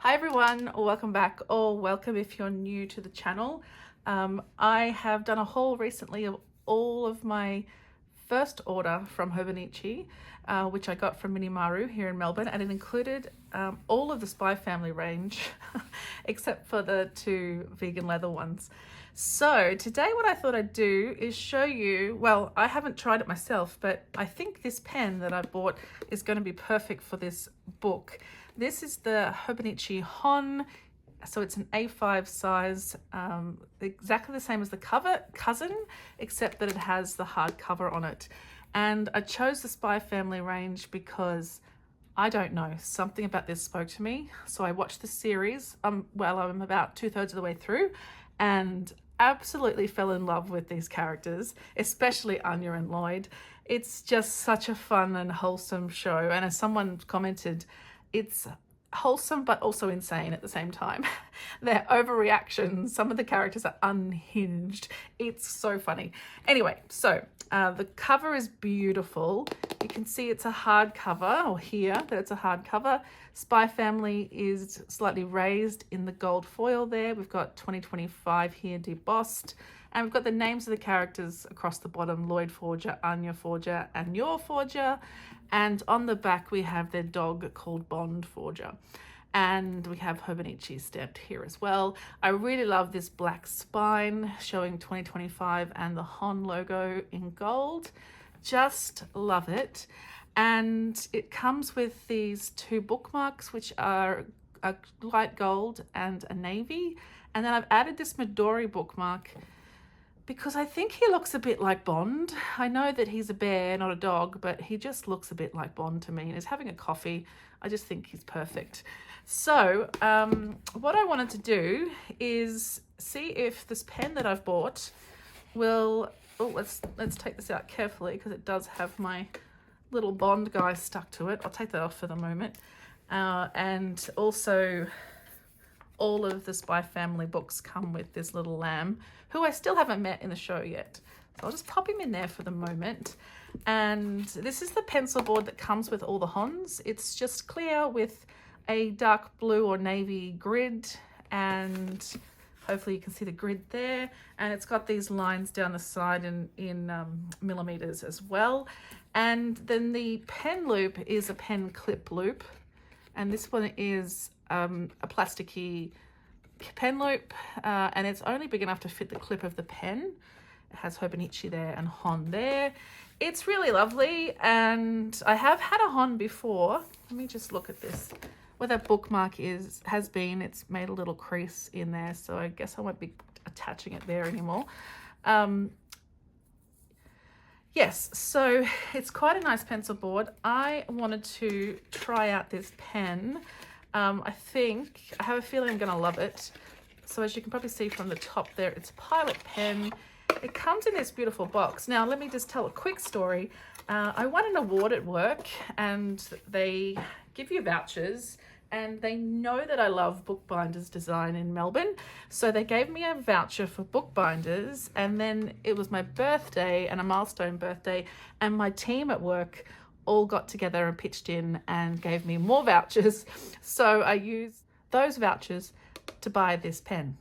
Hi everyone, welcome back, or welcome if you're new to the channel. I have done a haul recently of all of my first order from Hobonichi, which I got from Minimaru here in Melbourne, and it included all of the Spy family range except for the two vegan leather ones. So today what I thought I'd do is show you, well, I haven't tried it myself, but I think this pen that I bought is going to be perfect for this book. This is the Hobonichi HON, so it's an A5 size, exactly the same as the cousin, except that it has the hard cover on it. And I chose the Spy family range because I don't know, something about this spoke to me. So I watched the series, well, I'm about 2/3 of the way through, and absolutely fell in love with these characters, especially Anya and Lloyd. It's just such a fun and wholesome show. And as someone commented, it's wholesome but also insane at the same time. Their overreactions, some of the characters are unhinged. It's so funny. Anyway, so the cover is beautiful. You can see it's a hardcover, or here that it's a hardcover. Spy Family is slightly raised in the gold foil there. We've got 2025 here debossed. And we've got the names of the characters across the bottom: Lloyd Forger, Anya Forger, and Yor Forger. And on the back, we have their dog called Bond Forger. And we have Hobonichi stamped here as well. I really love this black spine showing 2025 and the HON logo in gold. Just love it. And it comes with these two bookmarks, which are a light gold and a navy. And then I've added this Midori bookmark because I think he looks a bit like Bond. I know that he's a bear, not a dog, but he just looks a bit like Bond to me. And he's having a coffee. I just think he's perfect. So what I wanted to do is see if this pen that I've bought will... Oh, let's take this out carefully because it does have my little Bond guy stuck to it. I'll take that off for the moment. And also, all of the Spy family books come with this little lamb, who I still haven't met in the show yet. So I'll just pop him in there for the moment. And this is the pencil board that comes with all the HONs. It's just clear with a dark blue or navy grid, and hopefully you can see the grid there. And it's got these lines down the side in millimeters as well. And then the pen loop is a pen clip loop. And this one is a plasticky pen loop, and it's only big enough to fit the clip of the pen. It has Hobonichi there and HON there. It's really lovely, and I have had a HON before. Let me just look at this. Where that bookmark has been, it's made a little crease in there, so I guess I won't be attaching it there anymore. Yes, so it's quite a nice pencil board. I wanted to try out this pen. I have a feeling I'm going to love it. So as you can probably see from the top there, it's a Pilot pen. It comes in this beautiful box. Now, let me just tell a quick story. I won an award at work, and they give you vouchers, and they know that I love Bookbinders Design in Melbourne. So they gave me a voucher for Bookbinders, and then it was my birthday and a milestone birthday, and my team at work all got together and pitched in and gave me more vouchers. So I used those vouchers to buy this pen.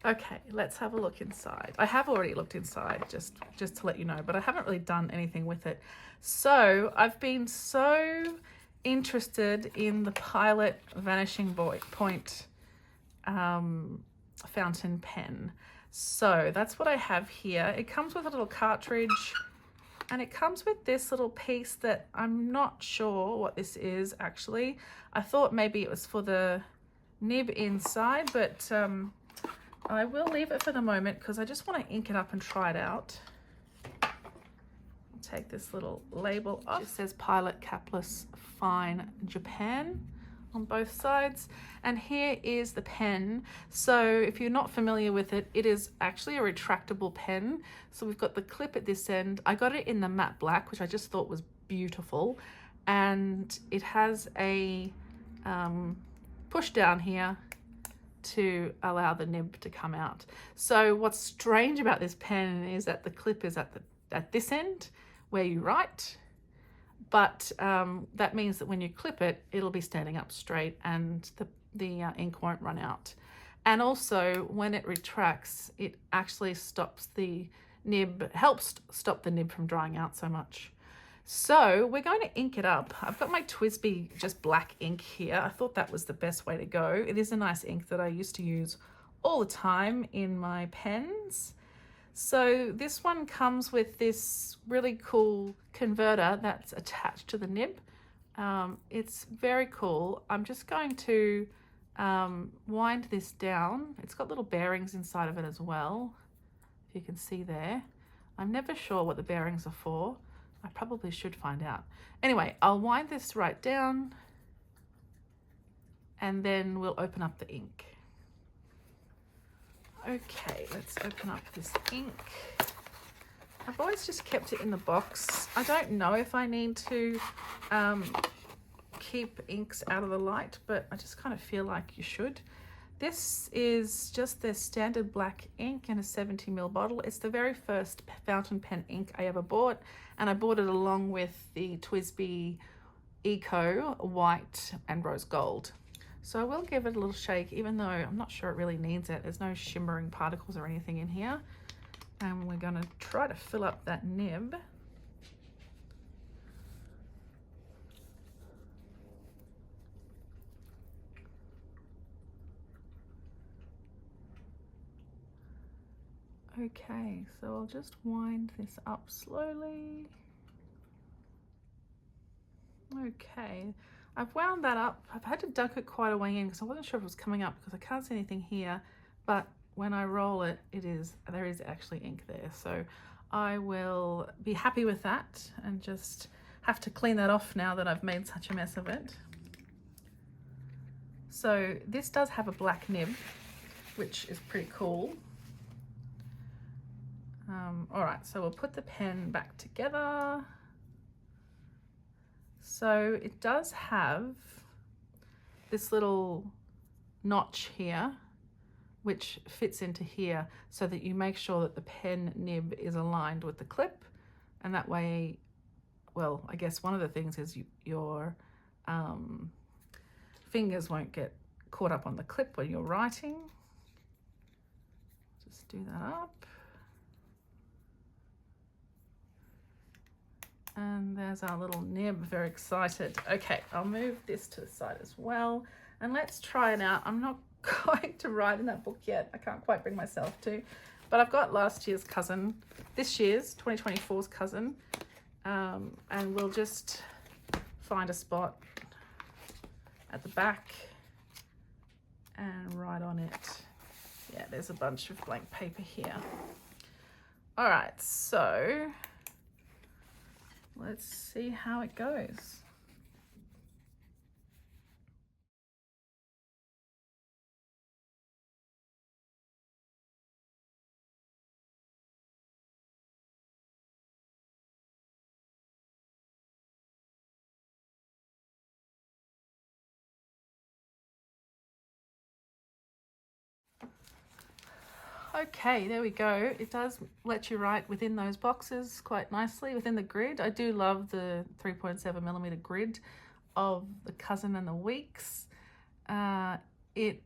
Okay, let's have a look inside. I have already looked inside, just to let you know, but I haven't really done anything with it. So I've been so interested in the Pilot Vanishing Point fountain pen. So that's what I have here. It comes with a little cartridge, and it comes with this little piece that I'm not sure what this is actually. I thought maybe it was for the nib inside, but I will leave it for the moment because I just want to ink it up and try it out. Take this little label off. It says Pilot Capless Fine Japan on both sides. And here is the pen. So if you're not familiar with it, it is actually a retractable pen. So we've got the clip at this end. I got it in the matte black, which I just thought was beautiful. And it has a push down here to allow the nib to come out. So what's strange about this pen is that the clip is at this end where you write, but that means that when you clip it, it'll be standing up straight and the ink won't run out. And also when it retracts, it actually stops the nib, helps stop the nib from drying out so much. So we're going to ink it up. I've got my TWSBI just black ink here. I thought that was the best way to go. It is a nice ink that I used to use all the time in my pens. So this one comes with this really cool converter that's attached to the nib. It's very cool. I'm just going to wind this down. It's got little bearings inside of it as well, if you can see there. I'm never sure what the bearings are for. I probably should find out. Anyway, I'll wind this right down and then we'll open up the ink. Okay, let's open up this ink. I've always just kept it in the box. I don't know if I need to keep inks out of the light, but I just kind of feel like you should. This is just the standard black ink in a 70ml bottle. It's the very first fountain pen ink I ever bought, and I bought it along with the TWSBI Eco White and Rose Gold. So I will give it a little shake, even though I'm not sure it really needs it. There's no shimmering particles or anything in here. And we're going to try to fill up that nib. Okay, so I'll just wind this up slowly. Okay, I've wound that up. I've had to dunk it quite a way in because I wasn't sure if it was coming up because I can't see anything here, but when I roll it, there is actually ink there. So I will be happy with that and just have to clean that off now that I've made such a mess of it. So this does have a black nib, which is pretty cool. All right, so we'll put the pen back together. So it does have this little notch here, which fits into here so that you make sure that the pen nib is aligned with the clip. And that way, well, I guess one of the things is your fingers won't get caught up on the clip when you're writing. Just do that up. And there's our little nib, very excited. Okay, I'll move this to the side as well. And let's try it out. I'm not going to write in that book yet. I can't quite bring myself to. But I've got last year's cousin, this year's, 2024's cousin. And we'll just find a spot at the back and write on it. Yeah, there's a bunch of blank paper here. All right, so let's see how it goes. Okay, there we go. It does let you write within those boxes quite nicely, within the grid. I do love the 3.7mm grid of the cousin and the weeks. It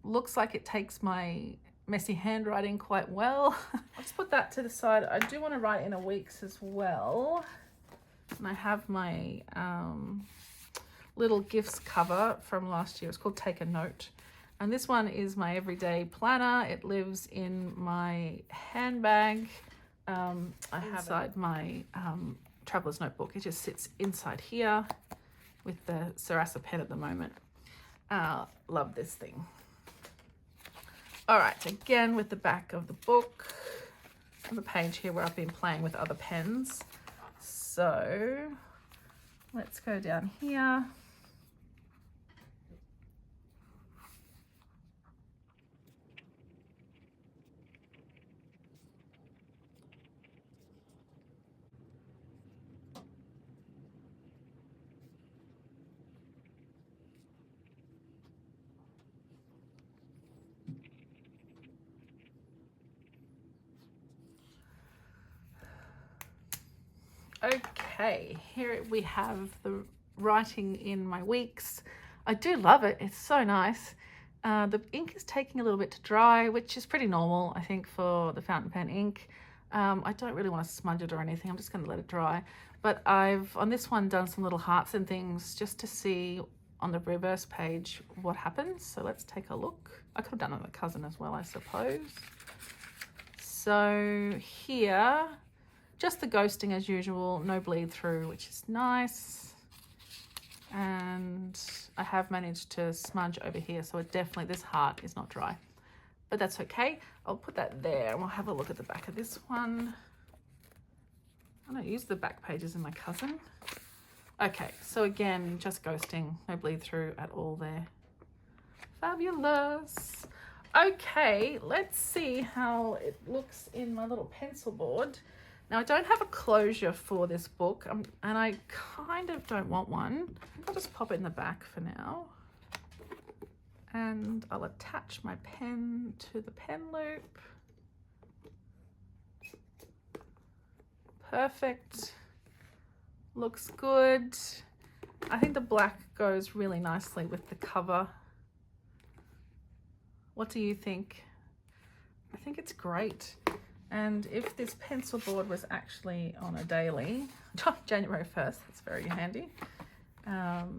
looks like it takes my messy handwriting quite well. I'll just put that to the side. I do want to write in a weeks as well. And I have my little gifts cover from last year. It's called Take a Note. And this one is my everyday planner. It lives in my handbag. I have inside my traveler's notebook. It just sits inside here with the Sarasa pen at the moment. Love this thing. All right, again with the back of the book, on the page here where I've been playing with other pens. So let's go down here. Okay, here we have the writing in my weeks. I do love it. It's so nice. The ink is taking a little bit to dry, which is pretty normal, I think, for the fountain pen ink. I don't really want to smudge it or anything. I'm just going to let it dry. But I've, on this one, done some little hearts and things just to see on the reverse page what happens. So let's take a look. I could have done it on the cousin as well, I suppose. So here, just the ghosting as usual, no bleed through, which is nice. And I have managed to smudge over here, so it definitely, this heart is not dry. But that's okay. I'll put that there and we'll have a look at the back of this one. I don't use the back pages in my cousin. Okay, so again, just ghosting, no bleed through at all there. Fabulous. Okay, let's see how it looks in my little pencil board. Now, I don't have a closure for this book, and I kind of don't want one. I'll just pop it in the back for now. And I'll attach my pen to the pen loop. Perfect. Looks good. I think the black goes really nicely with the cover. What do you think? I think it's great. And if this pencil board was actually on a daily, January 1st, that's very handy,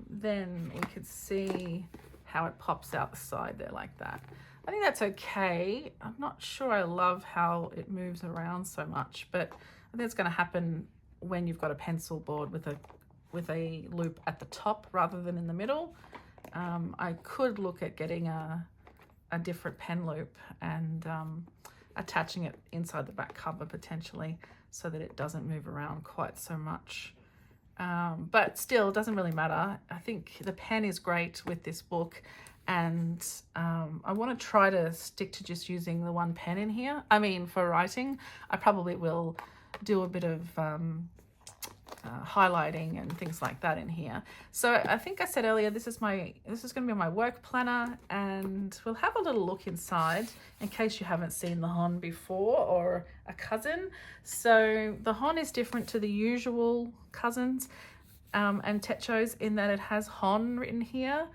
then we could see how it pops out the side there like that. I think that's okay. I'm not sure I love how it moves around so much, but I think it's going to happen when you've got a pencil board with a loop at the top rather than in the middle. I could look at getting a different pen loop and attaching it inside the back cover potentially so that it doesn't move around quite so much. But still, it doesn't really matter. I think the pen is great with this book, and I want to try to stick to just using the one pen in here. I mean, for writing, I probably will do a bit of highlighting and things like that in here. So I think I said earlier, this is going to be my work planner, and we'll have a little look inside in case you haven't seen the HON before or a cousin. So the HON is different to the usual cousins and Techos in that it has HON written here.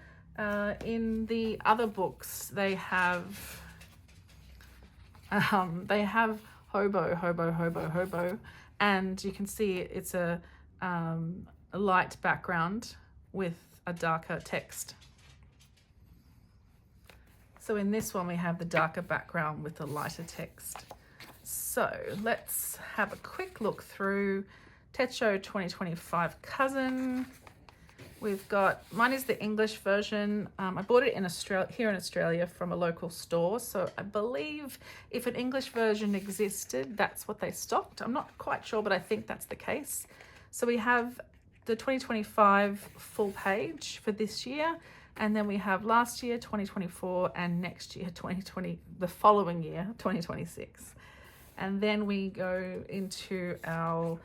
In the other books, they have hobo, and you can see it's a light background with a darker text. So in this one, we have the darker background with the lighter text. So let's have a quick look through Techo 2025 Cousin. We've got, mine is the English version. I bought it in Australia, here in Australia, from a local store. So I believe if an English version existed, that's what they stocked. I'm not quite sure, but I think that's the case. So we have the 2025 full page for this year. And then we have last year, 2024, and next year, the following year, 2026. And then we go into our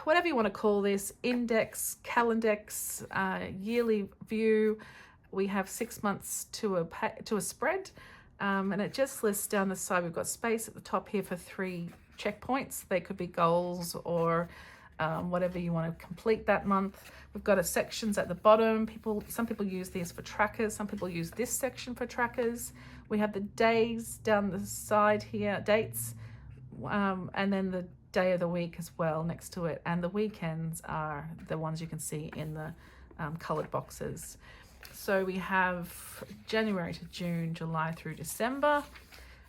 whatever you want to call this, index, calendex, yearly view. We have 6 months to a spread, and it just lists down the side. We've got space at the top here for 3 checkpoints. They could be goals or whatever you want to complete that month. We've got sections at the bottom. Some people use these for trackers. Some people use this section for trackers. We have the days down the side here, dates, and then the day of the week as well next to it, and the weekends are the ones you can see in the colored boxes. So we have January to June, July through December,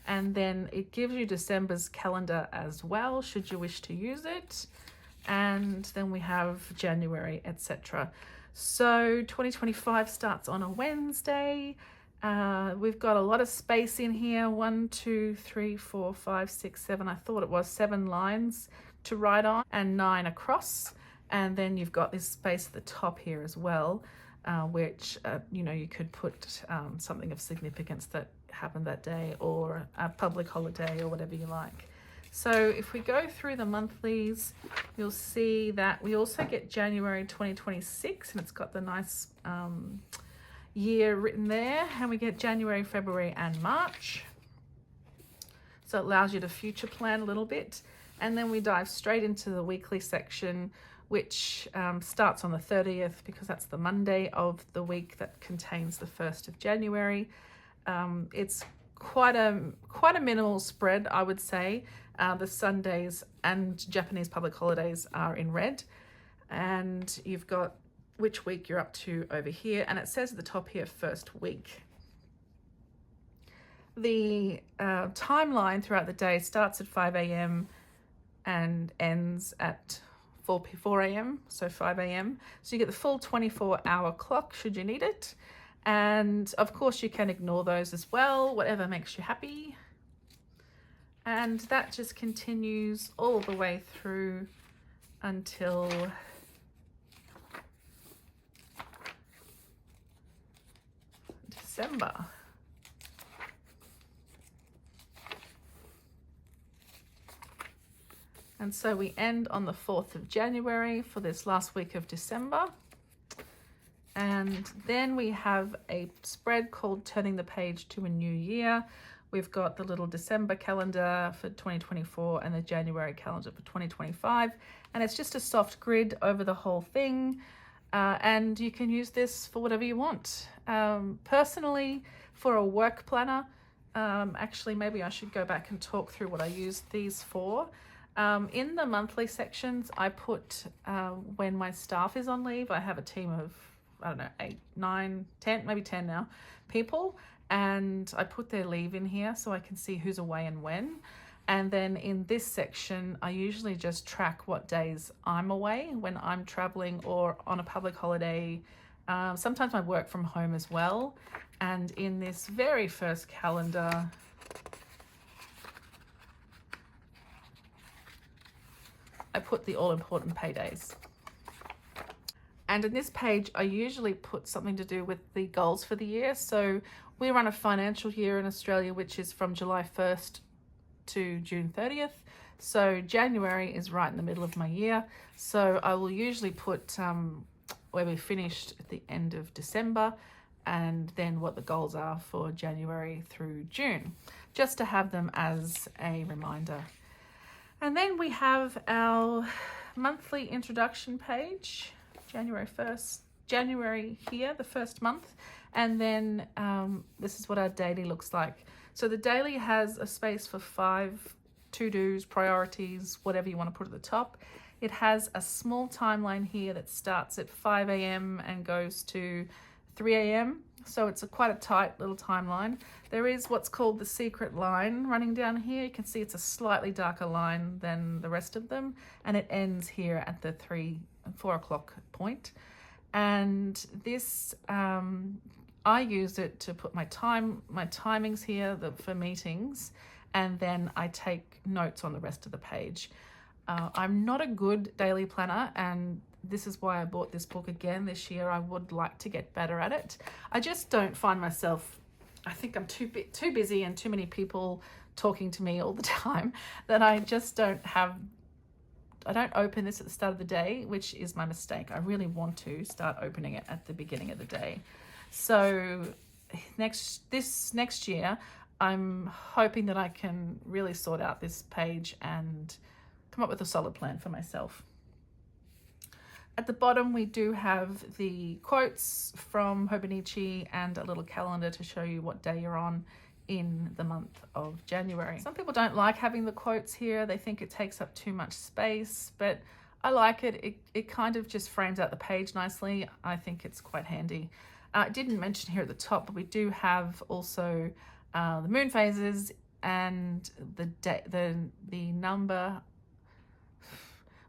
and then it gives you December's calendar as well should you wish to use it, and then we have January, etc. So 2025 starts on a Wednesday. We've got a lot of space in here, 1, 2, 3, 4, 5, 6, 7. I thought it was 7 lines to write on and 9 across. And then you've got this space at the top here as well, which, you could put something of significance that happened that day or a public holiday or whatever you like. So if we go through the monthlies, you'll see that we also get January 2026, and it's got the nice year written there, and we get January, February and March, so it allows you to future plan a little bit. And then we dive straight into the weekly section, which starts on the 30th because that's the Monday of the week that contains the 1st of January. It's quite a minimal spread, I would say. The Sundays and Japanese public holidays are in red, and you've got which week you're up to over here, and it says at the top here, first week. The timeline throughout the day starts at 5 a.m. and ends at 4 a.m, so 5 a.m. So you get the full 24-hour clock should you need it. And of course you can ignore those as well, whatever makes you happy. And that just continues all the way through until December. And so we end on the 4th of January for this last week of December. And then we have a spread called Turning the Page to a New Year. We've got the little December calendar for 2024 and the January calendar for 2025. And it's just a soft grid over the whole thing. And you can use this for whatever you want. Personally, for a work planner, actually, maybe I should go back and talk through what I use these for. In the monthly sections, I put when my staff is on leave. I have a team of, I don't know, 8, 9, 10, maybe 10 now people, and I put their leave in here so I can see who's away and when. And then in this section, I usually just track what days I'm away when I'm traveling or on a public holiday. Sometimes I work from home as well. And in this very first calendar, I put the all-important paydays. And in this page, I usually put something to do with the goals for the year. So we run a financial year in Australia, which is from July 1st to June 30th. So January is right in the middle of my year. So I will usually put where we finished at the end of December and then what the goals are for January through June, just to have them as a reminder. And then we have our monthly introduction page, January here, the first month. And then this is what our daily looks like. So the daily has a space for 5 to-dos, priorities, whatever you want to put at the top. It has a small timeline here that starts at 5 a.m. and goes to 3 a.m. So it's quite a tight little timeline. There is what's called the secret line running down here. You can see it's a slightly darker line than the rest of them, and it ends here at the 4 o'clock point. And this, I use it to put my timings here for meetings, and then I take notes on the rest of the page. I'm not a good daily planner, and this is why I bought this book again this year. I would like to get better at it. I just don't find myself, I think I'm too busy and too many people talking to me all the time that I just don't open this at the start of the day, which is my mistake. I really want to start opening it at the beginning of the day. So this next year, I'm hoping that I can really sort out this page and come up with a solid plan for myself. At the bottom, we do have the quotes from Hobonichi and a little calendar to show you what day you're on in the month of January. Some people don't like having the quotes here. They think it takes up too much space, but I like it. It kind of just frames out the page nicely. I think it's quite handy. I didn't mention here at the top, but we do have also the moon phases and the number,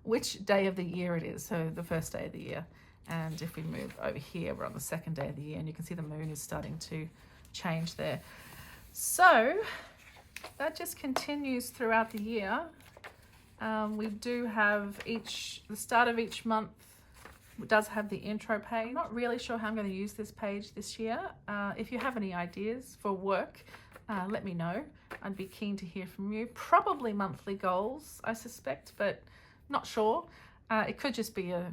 which day of the year it is, so the first day of the year. And if we move over here, we're on the second day of the year, and you can see the moon is starting to change there. So that just continues throughout the year. We do have the start of each month does have the intro page. I'm not really sure how I'm going to use this page this year. If you have any ideas for work, let me know. I'd be keen to hear from you. Probably monthly goals, I suspect, but not sure. It could just be a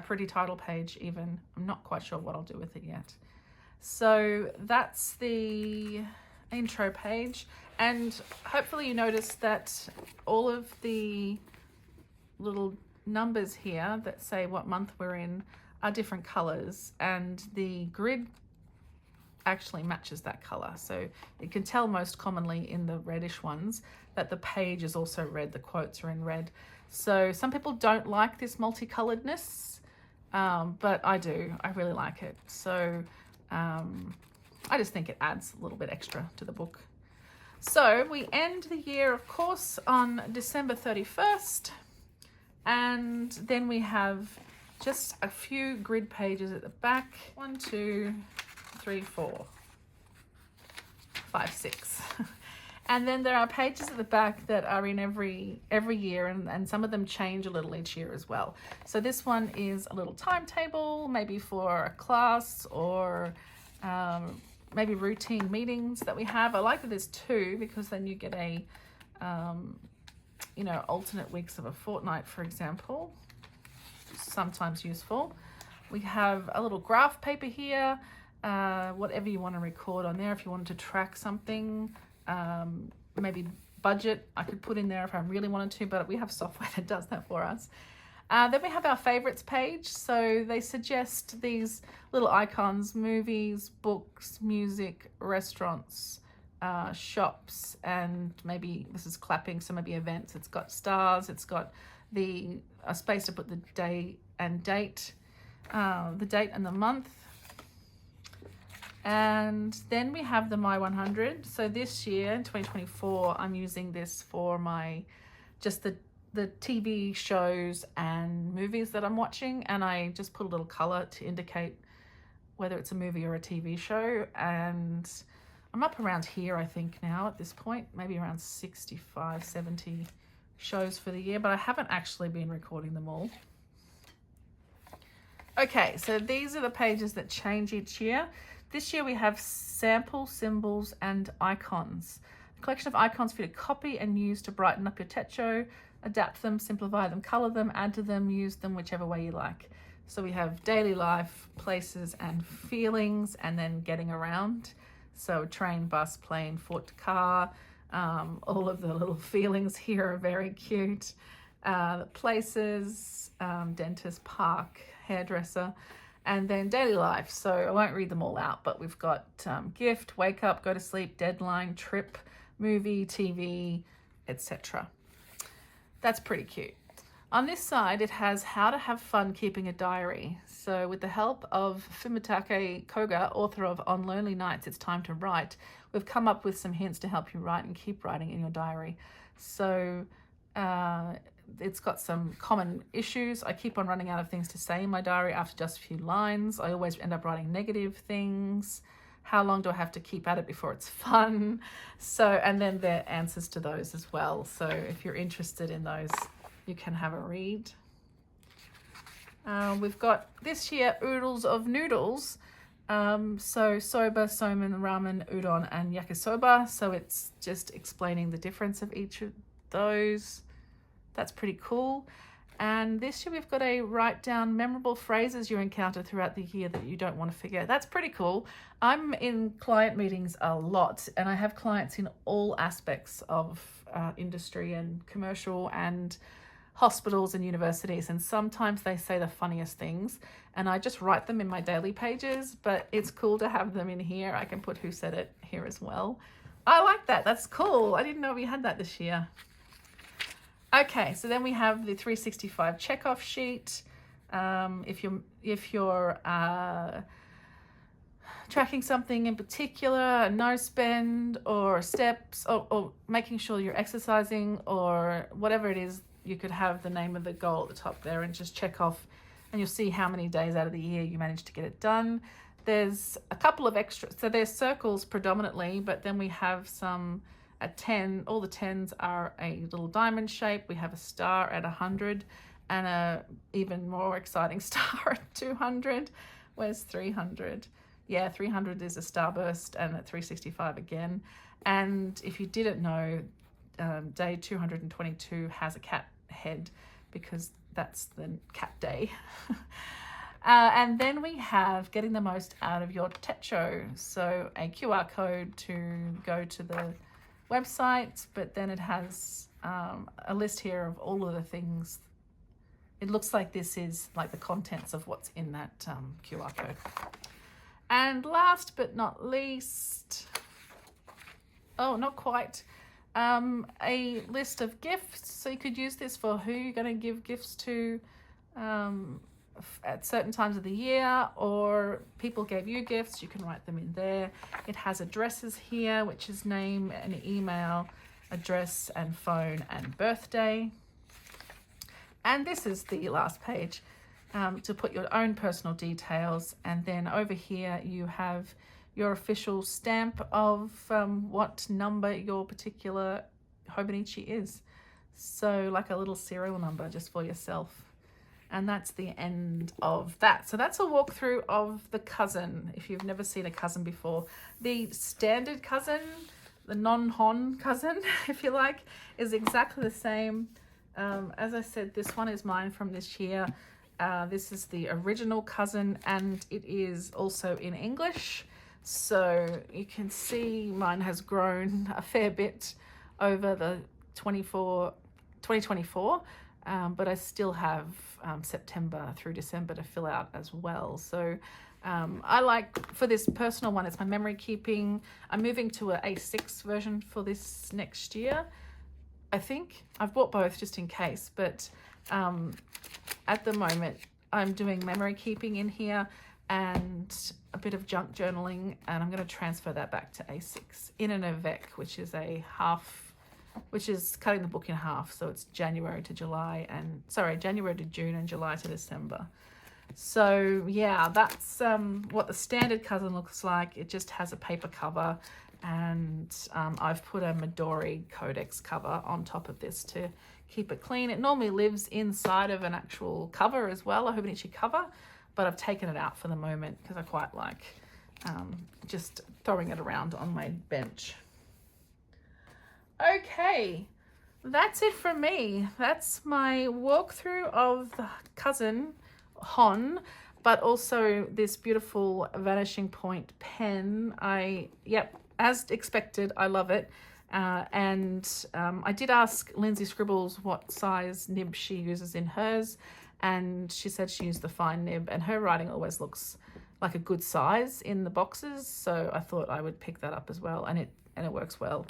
pretty title page even. I'm not quite sure what I'll do with it yet. So that's the intro page. And hopefully you notice that all of the little numbers here that say what month we're in are different colors, and the grid actually matches that color. So you can tell most commonly in the reddish ones that the page is also red, the quotes are in red. So some people don't like this multicoloredness, but I do. I really like it. So I just think it adds a little bit extra to the book. So we end the year, of course, on December 31st. And then we have just a few grid pages at the back. 1, 2, 3, 4, 5, 6. And then there are pages at the back that are in every year, and some of them change a little each year as well. So this one is a little timetable, maybe for a class or maybe routine meetings that we have. I like that there's 2 because then you get a you know, alternate weeks of a fortnight, for example. Sometimes useful. We have a little graph paper here, whatever you want to record on there. If you wanted to track something, maybe budget, I could put in there if I really wanted to, but we have software that does that for us. Then we have our favorites page. So they suggest these little icons: movies, books, music, restaurants, shops, and maybe this is clapping, so maybe events. It's got stars, it's got a space to put the day and date, the date and the month. And then we have the My 100. So this year in 2024, I'm using this for my just the TV shows and movies that I'm watching, and I just put a little color to indicate whether it's a movie or a TV show. And I'm up around here, I think, now at this point, maybe around 65, 70 shows for the year, but I haven't actually been recording them all. Okay, so these are the pages that change each year. This year we have sample symbols and icons. A collection of icons for you to copy and use to brighten up your techo, adapt them, simplify them, color them, add to them, use them whichever way you like. So we have daily life, places and feelings, and then getting around. So train, bus, plane, foot, car, all of the little feelings here are very cute. Places, dentist, park, hairdresser, and then daily life. So I won't read them all out, but we've got gift, wake up, go to sleep, deadline, trip, movie, TV, etc. That's pretty cute. On this side, it has how to have fun keeping a diary. So with the help of Fumitake Koga, author of On Lonely Nights, It's Time to Write, we've come up with some hints to help you write and keep writing in your diary. So it's got some common issues. I keep on running out of things to say in my diary after just a few lines. I always end up writing negative things. How long do I have to keep at it before it's fun? So, and then there are answers to those as well. So if you're interested in those, you can have a read. We've got this year oodles of noodles. So soba, somen, ramen, udon, and yakisoba. So it's just explaining the difference of each of those. That's pretty cool. And this year we've got a write down memorable phrases you encounter throughout the year that you don't want to forget. That's pretty cool. I'm in client meetings a lot, and I have clients in all aspects of industry and commercial and hospitals and universities, and sometimes they say the funniest things, and I just write them in my daily pages, but it's cool to have them in here. I can put who said it here as well. I like that. That's cool. I didn't know we had that this year. Okay, so then we have the 365 checkoff sheet. If you're tracking something in particular, a no spend or steps, or making sure you're exercising or whatever it is, you could have the name of the goal at the top there and just check off, and you'll see how many days out of the year you managed to get it done. There's a couple of extra, so there's circles predominantly, but then we have some at 10, all the 10s are a little diamond shape. We have a star at 100 and a even more exciting star at 200. Where's 300? Yeah, 300 is a starburst, and at 365 again. And if you didn't know, day 222 has a cat head because that's the cat day. And then we have getting the most out of your techo. So a QR code to go to the website, but then it has a list here of all of the things. It looks like this is like the contents of what's in that QR code. And last but not least, oh, not quite, a list of gifts. So you could use this for who you're going to give gifts to at certain times of the year, or people gave you gifts, you can write them in there. It has addresses here, which is name and email, address and phone and birthday. And this is the last page to put your own personal details. And then over here you have your official stamp of what number your particular Hobonichi is. So like a little serial number just for yourself. And that's the end of that. So that's a walkthrough of the cousin. If you've never seen a cousin before, the standard cousin, the non-HON cousin, if you like, is exactly the same. As I said, this one is mine from this year. This is the original cousin, and it is also in English. So you can see mine has grown a fair bit over the 2024, but I still have September through December to fill out as well. So I like, for this personal one, it's my memory keeping. I'm moving to an A6 version for this next year. I think I've bought both just in case, but at the moment I'm doing memory keeping in here and a bit of junk journaling, and I'm going to transfer that back to A6 in an avec, which is a half, which is cutting the book in half. So it's January to July and January to June and July to December. So yeah, that's what the standard cousin looks like. It just has a paper cover, and I've put a Midori Codex cover on top of this to keep it clean. It normally lives inside of an actual cover as well, a Hobonichi cover, but I've taken it out for the moment because I quite like just throwing it around on my bench. Okay, that's it from me. That's my walkthrough of the cousin HON, but also this beautiful Vanishing Point pen. As expected, I love it. And I did ask Lindsay Scribbles what size nib she uses in hers, and she said she used the fine nib, and her writing always looks like a good size in the boxes, so I thought I would pick that up as well, and it works well.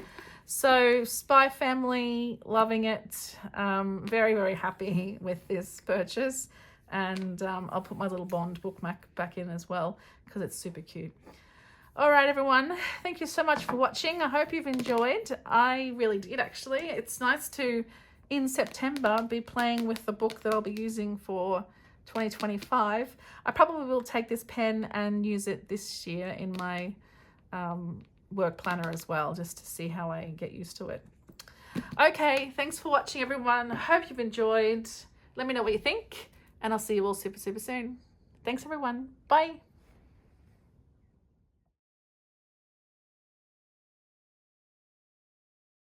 So Spy family, loving it. Very, very happy with this purchase, and I'll put my little Bond bookmark back in as well because it's super cute. All right, everyone, thank you so much for watching. I hope you've enjoyed. I really did, actually. It's nice to, in September, be playing with the book that I'll be using for 2025. I probably will take this pen and use it this year in my work planner as well, just to see how I get used to it. Okay, thanks for watching, everyone. I hope you've enjoyed. Let me know what you think, and I'll see you all super, super soon. Thanks, everyone. Bye.